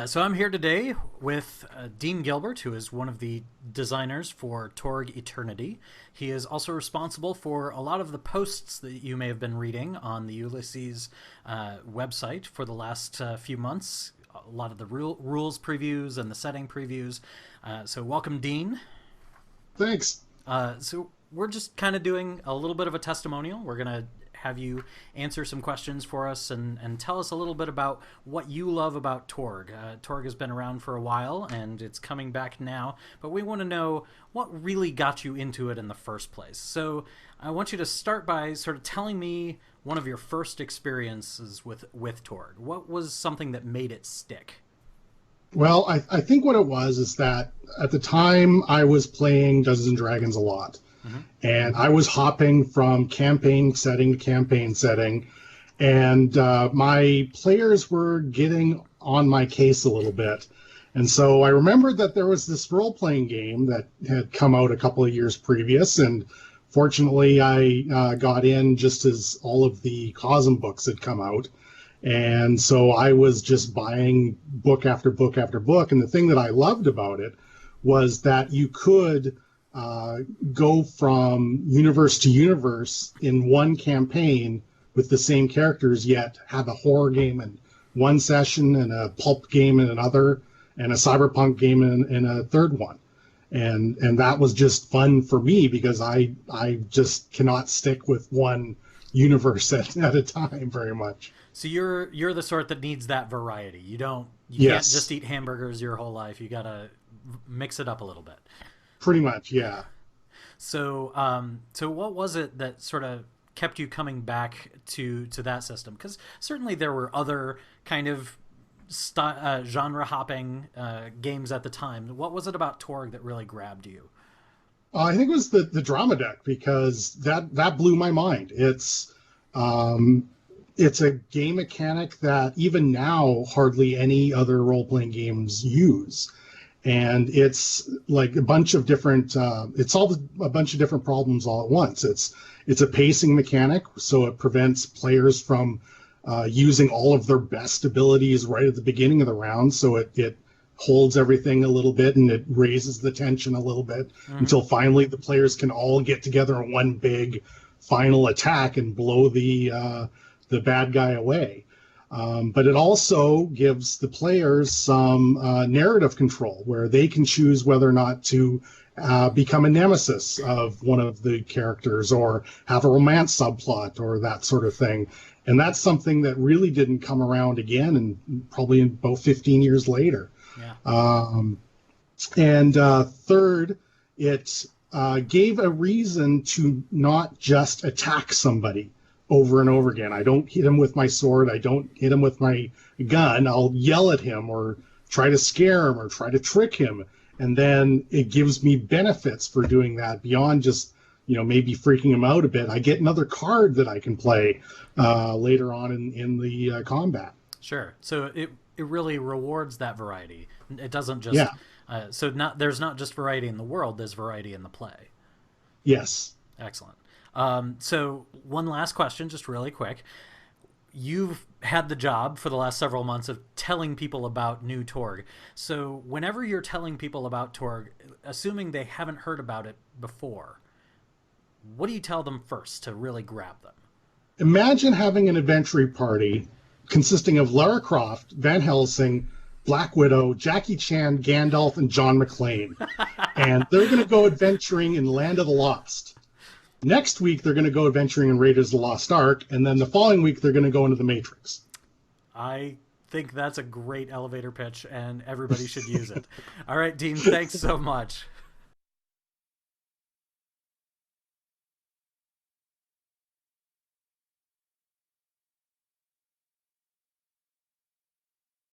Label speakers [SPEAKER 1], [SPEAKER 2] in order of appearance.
[SPEAKER 1] So I'm here today with Dean Gilbert, who is one of the designers for Torg Eternity. He is also responsible for a lot of the posts that you may have been reading on the Ulysses website for the last few months. A lot of the rules previews and the setting previews. So welcome, Dean.
[SPEAKER 2] Thanks.
[SPEAKER 1] So we're just kind of doing a little bit of a testimonial. We're going to have you answer some questions for us and tell us a little bit about what you love about Torg. Torg has been around for a while and it's coming back now, but we want to know what really got you into it in the first place. So I want you to start by sort of telling me one of your first experiences with Torg. What was something that made it stick?
[SPEAKER 2] Well, I think what it was is that at the time I was playing Dungeons and Dragons a lot. And I was hopping from campaign setting to campaign setting, and my players were getting on my case a little bit. And so I remembered that there was this role-playing game that had come out a couple of years previous, and fortunately I got in just as all of the Cosm books had come out. And so I was just buying book after book after book, and the thing that I loved about it was that you could go from universe to universe in one campaign with the same characters, yet have a horror game in one session and a pulp game in another and a cyberpunk game in a third one. And that was just fun for me because I just cannot stick with one universe at a time very much.
[SPEAKER 1] So you're the sort that needs that variety. You can't
[SPEAKER 2] Yes.
[SPEAKER 1] just eat hamburgers your whole life. You gotta mix it up a little bit.
[SPEAKER 2] Pretty much, yeah.
[SPEAKER 1] So what was it that sort of kept you coming back to that system? Because certainly there were other kind of genre hopping games at the time. What was it about Torg that really grabbed you?
[SPEAKER 2] I think it was the drama deck because that blew my mind. It's a game mechanic that even now hardly any other role-playing games use. And it's like a bunch of different it solves a bunch of different problems all at once. It's a pacing mechanic, so it prevents players from using all of their best abilities right at the beginning of the round, so it holds everything a little bit and it raises the tension a little bit until finally the players can all get together in one big final attack and blow the bad guy away. But it also gives the players some narrative control where they can choose whether or not to become a nemesis of one of the characters or have a romance subplot or that sort of thing. And that's something that really didn't come around again and probably about 15 years later.
[SPEAKER 1] Yeah.
[SPEAKER 2] And third, it gave a reason to not just attack somebody over and over again. I don't hit him with my sword. I don't hit him with my gun. I'll yell at him or try to scare him or try to trick him. And then it gives me benefits for doing that beyond just, maybe freaking him out a bit. I get another card that I can play later on in the combat.
[SPEAKER 1] Sure. So it really rewards that variety. It doesn't just
[SPEAKER 2] Yeah.
[SPEAKER 1] there's not just variety in the world, there's variety in the play.
[SPEAKER 2] Yes.
[SPEAKER 1] Excellent. So one last question, just really quick. You've had the job for the last several months of telling people about new Torg. So whenever you're telling people about Torg, assuming they haven't heard about it before, what do you tell them first to really grab them?
[SPEAKER 2] Imagine having an adventure party consisting of Lara Croft, Van Helsing, Black Widow, Jackie Chan, Gandalf, and John McClane. And they're going to go adventuring in Land of the Lost. Next week, they're going to go adventuring in Raiders of the Lost Ark, and then the following week, they're going to go into the Matrix.
[SPEAKER 1] I think that's a great elevator pitch, and everybody should use it. All right, Dean, thanks so much.